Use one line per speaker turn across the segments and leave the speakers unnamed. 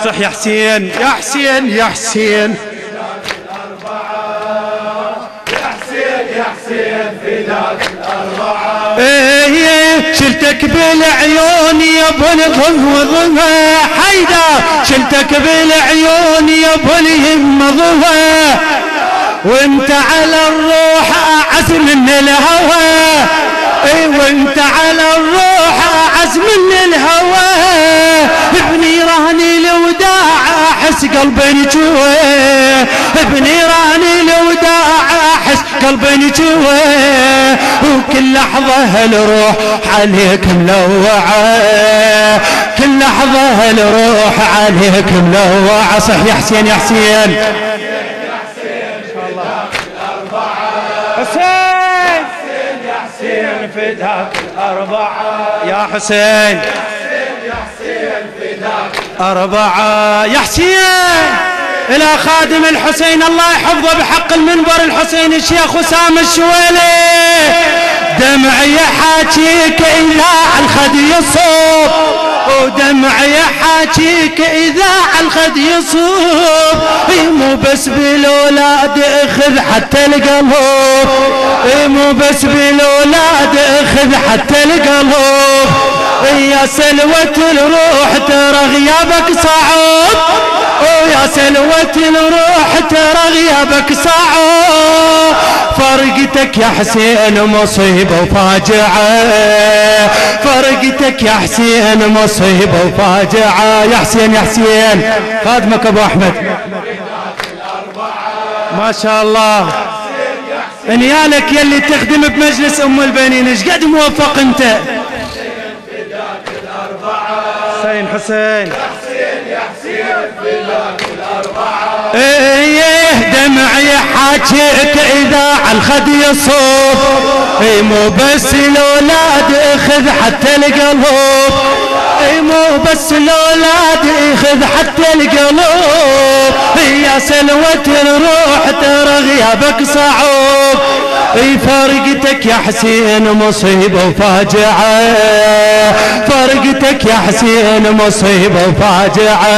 صح يا حسين يا حسين يا حسين
يا حسين فداك الأربعة.
ايه شلتك بالعيون يا ابو الضوء حيدر، شلتك بالعيون يا ابو اليم ضوء، وانت على الروح اعز من الهوى. اي وانت على الروح اعز من الهوى، بنيراني الوداع احس قلبي نجوى، بنيراني الوداع احس قلبي نجوى، وكل لحظة الروح عليك ملوعة، كل لحظة الروح عليك ملوعة. صح يا حسين يا حسين حسين
يا حسين فداك الأربعة.
يا حسين
يا حسين فداك
أربعة. يا حسين إلى خادم الحسين الله يحفظه بحق المنبر الحسين الشيخ وسام الشويلي، دمعي حاجيك إذا الخد يصوب، ودمعي حاجيك إذا الخد يصوب، مو بس بالأولاد اخذ حتى القلب، مو بس بالأولاد اخذ حتى القلب. يا سلوة الروح ترى غيابك صعب، ويا سلوة الروح ترى غيابك صعب، فرقتك يا حسين مصيبة وفاجعة، فرقتك يا حسين مصيبة وفاجعة. يا حسين يا حسين خادمك ابو احمد ما شاء الله، انيالك يلي تخدم بمجلس ام البنين، ايش قد موفق انت. حسين حسين
يا حسين فداك الأربعة.
ايه دمعي حاجيك اذا عالخد يصوب، اي مو بس الاولاد اخذ حتى القلب، اي مو بس الاولاد اخذ حتى القلب. يا سلوة الروح ترى غيابك صعب، اي فرقتك يا حسين مصيبة وفاجعة، فرقتك يا حسين مصيبة وفاجعة.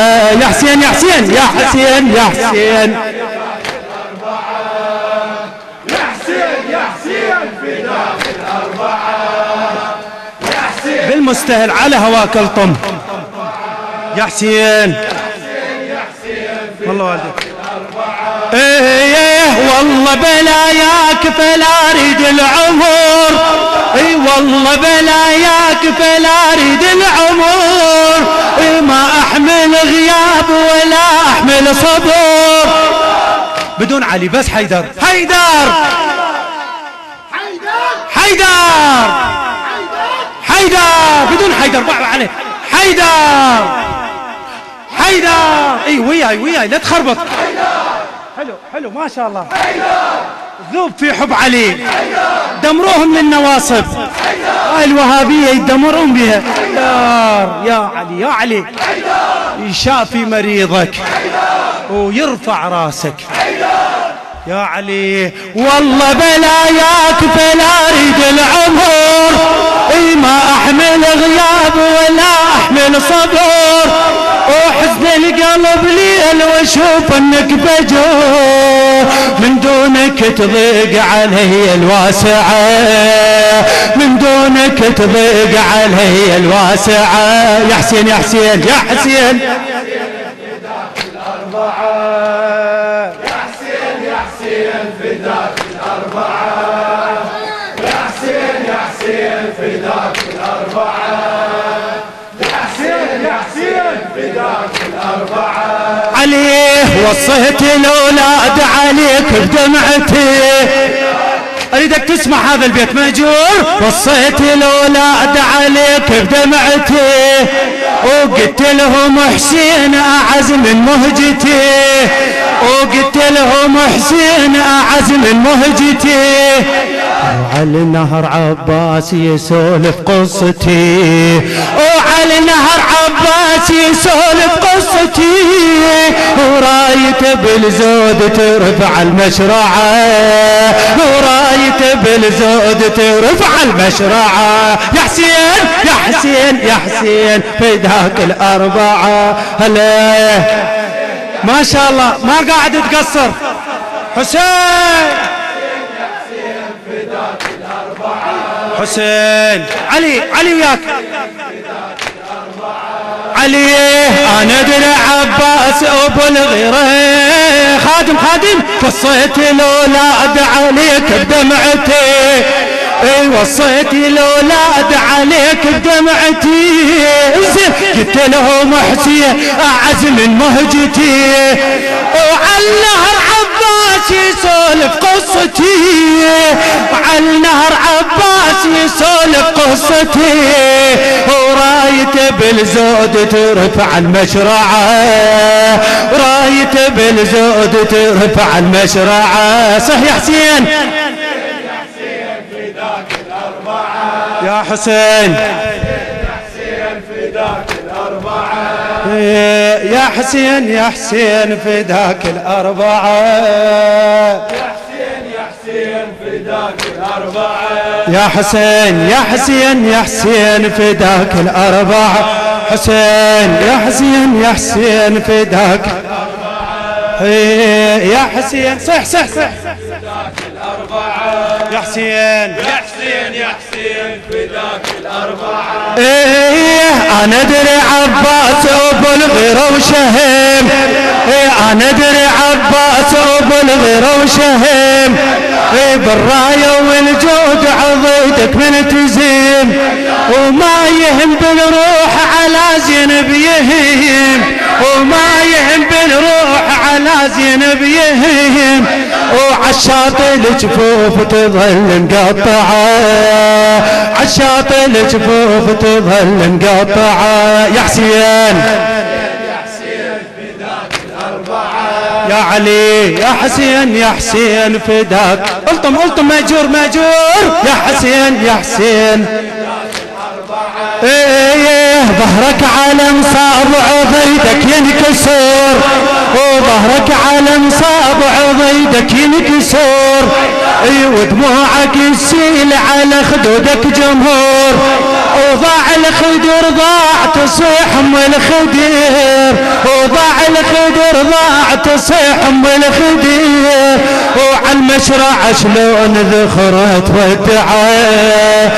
يا حسين يا حسين يا حسين يا حسين
يا حسين يا حسين فداك الأربعة. يا حسين
بالمستهل على هواك الطم. يا حسين والله والدك ايه والله بلاياك فلا اريد العمر، اي والله بلاياك فلا اريد العمر، اي ما احمل غياب ولا احمل صبر. بدون علي بس حيدر حيدر حيدر حيدر بدون حيدر بعد عليه حيدر حيدر. اي وياي لا تخربط. حلو حلو ما شاء الله. ذوب في حب علي، دمروهم للنواصب، هاي الوهابية يدمرون بها. يا علي يا علي يشافي مريضك ويرفع راسك. يا علي والله بلاياك فلا اريد العمر، اي ما احمل غياب ولا احمل صبر، وحزن القلب ليل واشوف انك بجور، من دونك تضيق علي الواسعة، من دونك تضيق علي الواسعة. يا حسين يا حسين يا حسين
فداك الأربعة. يا حسين يا حسين فداك الأربعة. يا حسين يا حسين فداك الأربعة.
عليه وصيت الأولاد عليك بدمعتي، أريدك تسمع هذا البيت مأجور. وصيت الأولاد عليك بدمعتي، وقلت لهم حسين أعز من مهجتي، وقلت لهم حسين أعز من مهجتي. وعلى النهر عباس يسولف قصتي، وعلى النهر عباس يسولف قصتي، وراية ورايته بالزود ترفع المشرعة، ورايته بالزود ترفع المشرعة. يا حسين يا حسين يا حسين فداك الأربعة. هلا ما شاء الله ما قاعد تقصر حسين. حسين علي وياك علي. انا ادري عباس ابو الغيره خادم وصيت الاولاد عليك بدمعتي، وصيت الاولاد عليك بدمعتي. قلت لهم حسين اعز من مهجتي، وعلى النهر عباس يسولف قصتي، وعلى النهر عباس يسولف قصتي. ورايته بالزود ترفع المشرعة، ورايته بالزود ترفع المشرعة. صح يا حسين يا حسين
فداك الأربعة.
يا حسين يا حسين فداك الأربعة.
يا حسين يا حسين فداك الأربعة.
يا حسين يا حسين يا حسين فداك الأربعة. حسين يا حسين يا حسين فداك الأربعة. يا حسين صح
فداك الأربعة.
يا حسين
يا حسين فداك الأربعة.
انا ادري عباس ابو الغيره وشهم، انا ادري عباس ابو الغيره وشهم. بالرايه والجود عضيدك من تزيم، وما يهم بالروح على زينب يهم، وما يهم بالروح على زينب يهم. وعالشاطئ الجفوف تظل مقطعة، عالشاطئ الجفوف تظل مقطعة. يا حسين
فداك الأربعة.
يا علي يا حسين يا حسين فداك. الطم ماجور يا حسين يا حسين. ظهرك على مصابع ضيدك ينكسر، وظهرك على مصابع ضيدك ينكسر. ودموعك يسيل على خدودك جمهور، وضاع الخدر ضاع تصيح ام الخدير، وضاع الخدر ضاع تصيح ام الخدير. وعلى المشرع شلون ذخرت ودعاه،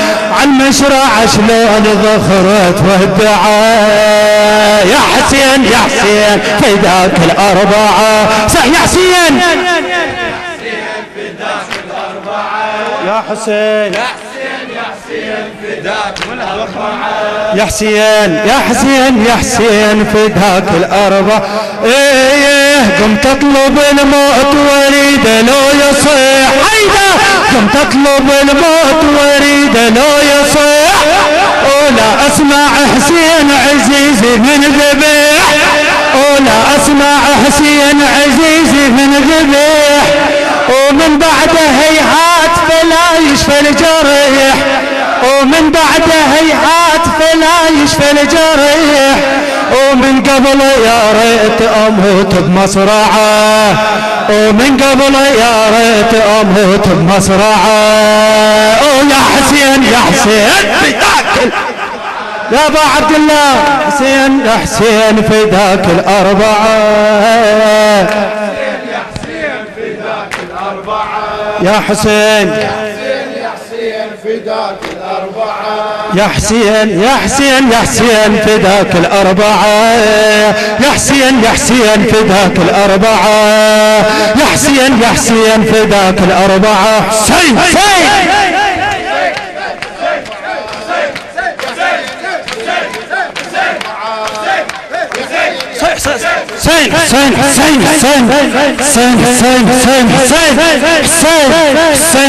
على المشرع شلون ذخرت ودعاه. يا حسين يا حسين فداك الأربعة. صح يا حسين يا حسين
فداك الأربعة.
يا حسين يا حسين يا حسين فداك الأربعة. قمت اطلب الموت واريد لو يصيح، قمت اطلب الموت واريد لو يصيح. ولا اسمع حسين عزيزي من ذبيح، ولا اسمع حسين عزيزي من ذبيح. ومن بعده هيهات فلا يشفى الجريح، ومن بعده هيهات فلا يشفى الجريح. ومن قبل يا ريت اموت بمصرعه، ومن قبل يا ريت اموت بمصرعه. يا حسين يا حسين فداك يا ابا عبد الله. حسين يا حسين فداك الأربعة.
يا حسين فداك الأربعة.
يا حسين
يا حسين فداك الأربعة.
يا حسين يا حسين يا حسين فداك الأربعة. يا حسين يا حسين فداك الأربعة. يا حسين يا حسين فداك الأربعة. حسين حسين حسين حسين حسين حسين حسين حسين حسين حسين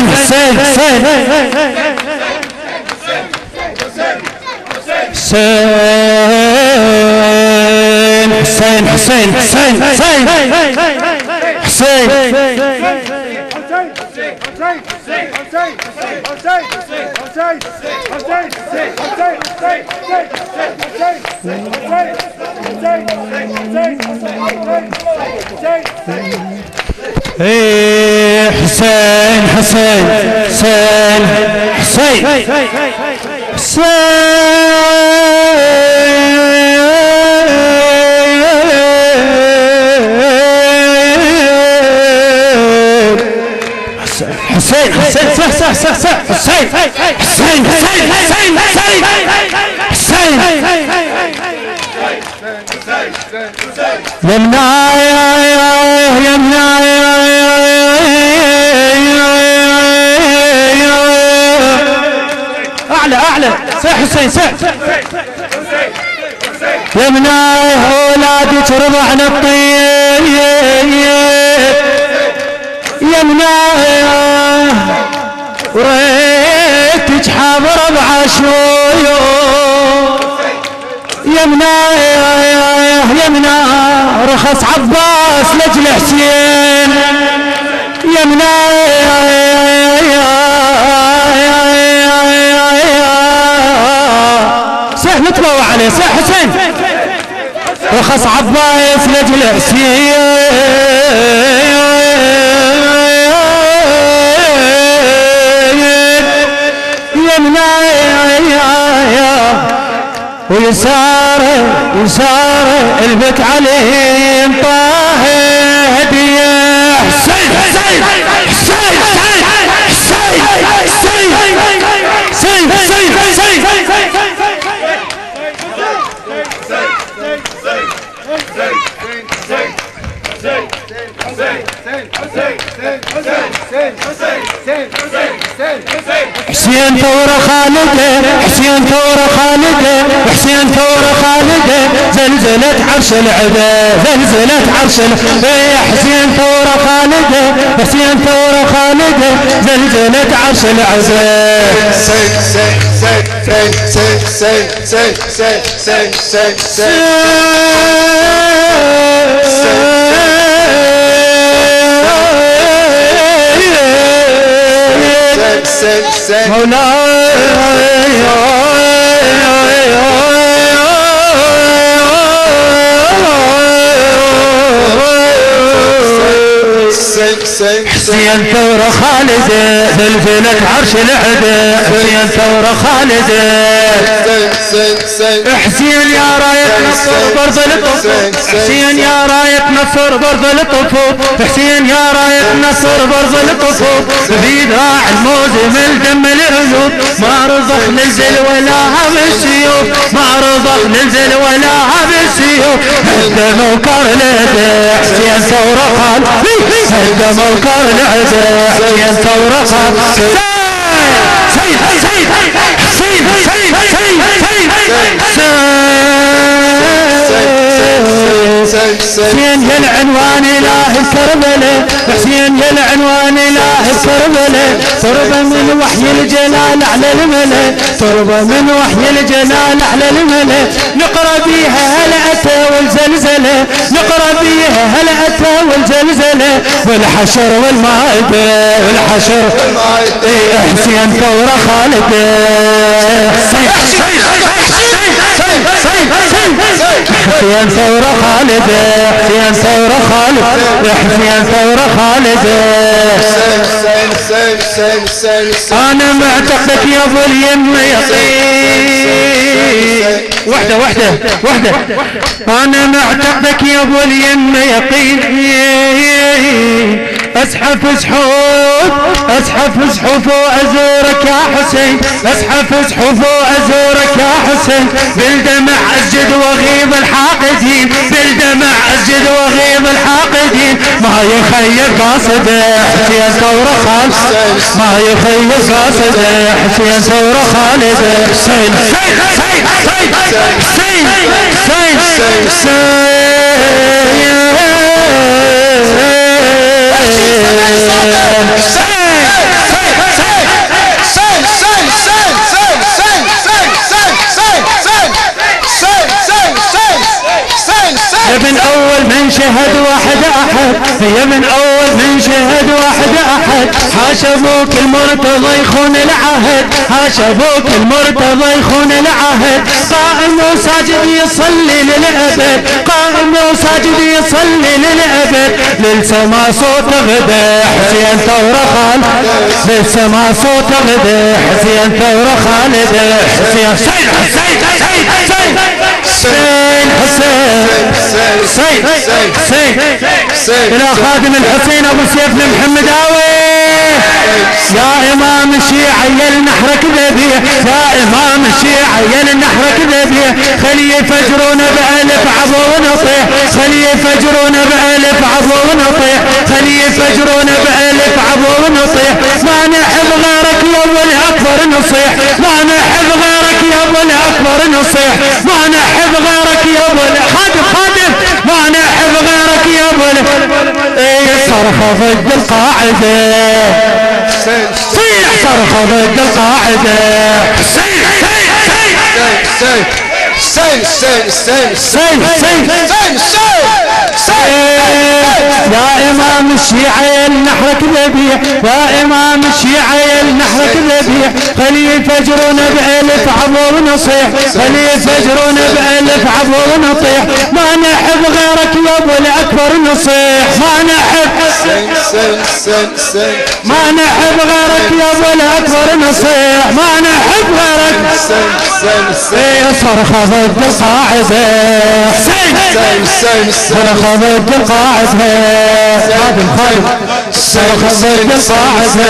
حسين حسين حسين حسين حسين حسين حسين حسين حسين حسين حسين حسين حسين حسين حسين حسين يمنايا اعلى اعلى سيح حسين سيح يمنايا اولادي ترضعن الطيب يمنايا وريتك حاضر بعشويو يمنا رخص عباس لجل حسين يمنا سيح نتبوى عليه سيح حسين رخص عباس لجل حسين يمنا ويساره البك عليهم طه هديه حسين حسين حسين حسين حسين حسين حسين ثورة خالده حسين ثورة خالده حسين ثورة خالده زلزلت عرش العدا زلزلت عرش العدا حسين ثورة خالده حسين ثورة خالده زلزلت عرش العدا مولاي حسين ثورة خالدة زلزلت عرش العدا حسين ثورة خالدة حسين يا راية نصر برض الطفوف حسين يا راية نصر برض الطفوف حسين يا راية نصر برض الطفوف في ذراع الموزم الدم العيوب ما رضخ ننزل ولا هم السيوف ما رضخ ننزل ولا هم السيوف هدم وكر لده حسين ثورة خالدة هدم وكر لده حسين ثورة خالدة سيد سيد حسين حسين حسين حسين يا العنوان اله كربلاء حسين يا العنوان اله كربلاء تربة من وحي الجلال على الملا تربة من وحي الجلال على الملا نقرا بيها هل اتى والزلزله نقرا بيها هل اتى والزلزله والحشر والمائده والحشر حسين ثورة خالده حسين ثورة خالدة حسين ثورة خالدة حسين ثورة خالدة أنا معتقدك يا أبو اليم يقين وحدة وحدة وحدة أنا معتقدك يا أبو اليم يقين أزحف زحوف أزحف زحوف وأزورك يا حسين أزحف زحوف وأزورك يا حسين بالدمع أسجد وغيظ الحاقدين بالدمع أسجد وغيظ الحاقدين ما يخير قاصده حسين ثورة خالدة ما يخير قاصده حسين ثورة خالدة حسين حسين حسين حسين حسين هي من اول من شهد واحد احد هي من اول من شهد واحد احد حاشا ابوك المرتضى يخون العهد حاشا ابوك المرتضى يخون العهد قائم وساجد يصلي للابد قائم وساجد يصلي للأبد للسما صوت غدا حسين ثورة خالد للسما صوت غدا حسين ثورة خالد حسين حسين حسين حسين حسين إلى خادم الحسين أبو سيف محمد آوي يا إمام الشيعة يلنحرك ذبيح يا إمام الشيعة يلنحرك ذبيح خلي يفجرون بألف عبو ونطيح خلي يفجرون بألف عبو ونطيح خلي يفجرون بألف عبو ونطيح ما نحب غيرك يا ابو الأكبر نصيح ما نحب غيرك يا ابو الأكبر نصيح ما نحب غيرك يا ابو خادم ما نحب غيرك يا ابو صرخة ضد القاعدة صيح صرخة ضد القاعدة يا إمام الشيعة يلنحرك ذبيح يا إمام الشيعة يلنحرك ذبيح خلي يفجرون بألف عبو ونصيح خلي يفجرون بألف عبو ونطيح ما نحب غيرك يا ابو الأكبر نصيح ما نحب غيرك يا ابو الأكبر نصيح ما نحب غيرك صرخة ضد القاعدة صرخة ضد القاعدة خادم صرخة ضد القاعدة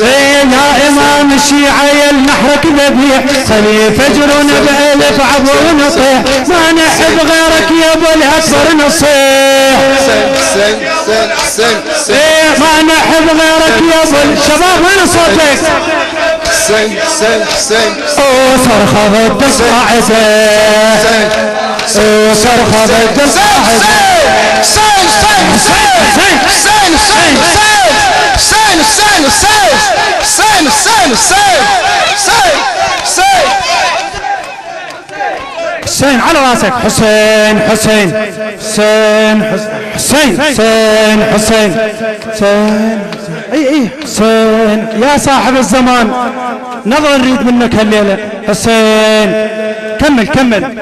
يا إمام الشيعة يلنحرك ذبيح خلي يفجرون بألف عبو ونصيح ما نحب غيرك يا ابو الأكبر نصيح ما نحب غيرك يا ابو الشباب وين صوتك صرخة ضد القاعدة صرخة ضد القاعدة حسين على راسك حسين حسين حسين حسين حسين حسين حسين اي حسين يا صاحب الزمان نظر نريد منك هالليلة حسين كمل كمل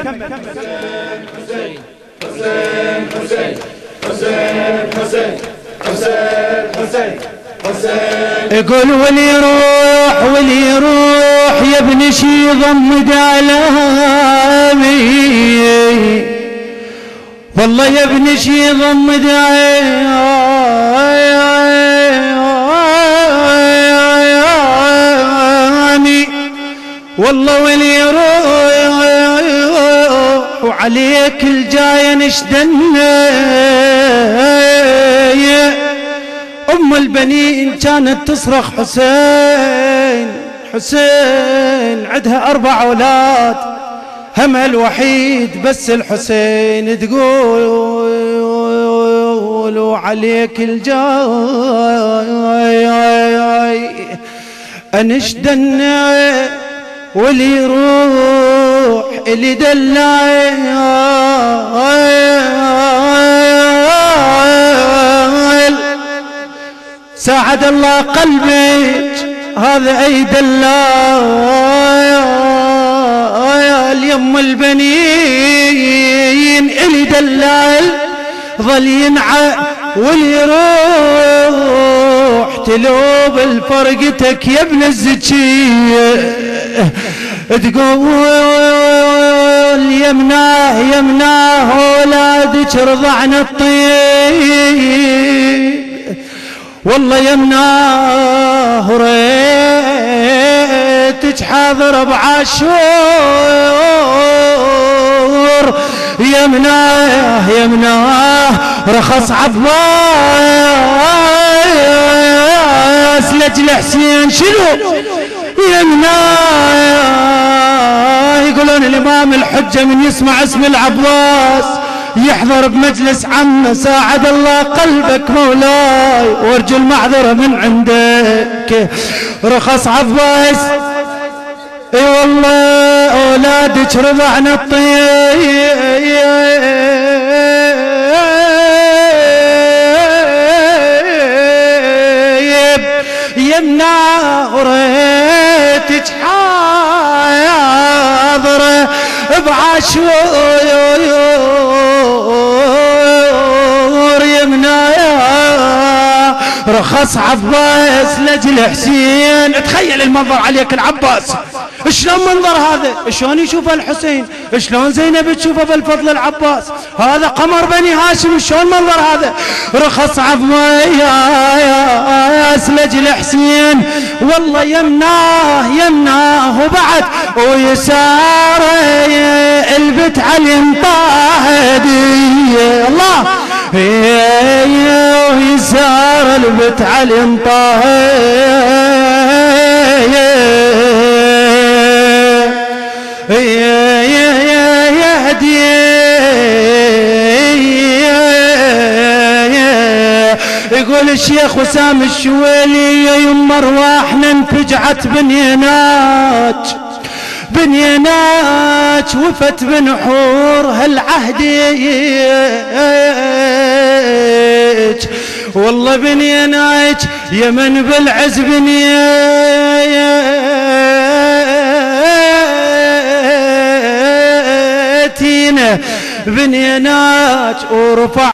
يقول ولي يروح يا ابن شي ضمد علامي والله يا ابن شي ضمد علامي والله ولي يروح وعليك الجاي نشدنا أم البنين كانت تصرخ حسين حسين عدها 4 أولاد هم الوحيد بس الحسين تقول وعليك الجاي أنشدنا واللي يروح اللي دلعي ساعد الله قلبك هذا اي دلال يم البنين اللي دلال ظل ينعى واللي يروح تلوب الفرقتك يا ابن الزكية تقول يمناه ولادك رضعنا الطيب والله يمناه ريتك حاضر بعاشور يمناه رخص عباس لجل حسين شنو يمناه يقولون الامام الحجة من يسمع اسم العباس يحضر بمجلس عمه ساعد الله قلبك مولاي وارجو المعذرة من عندك رخص عباس اي والله اولادك رضعنا الطيب يمنع وريتك حاضرة بعاشور رخص عباس لجل حسين. تخيل المنظر عليك العباس، شلون منظر هذا؟ شلون يشوف الحسين؟ شلون زينب تشوفه بالفضل العباس؟ هذا قمر بني هاشم، شلون منظر هذا؟ رخص عباس لجل حسين، والله يمناه وبعد ويساره البت علي انطاهدي الله ويسار البت علي يهدي يقول الشيخ وسام الشويلي يا يم ارواحنا انفجعت بنيناك وفت بنحور هالعهديك، والله بنيناك يا من بالعز بنيتينا بنيناك ورفع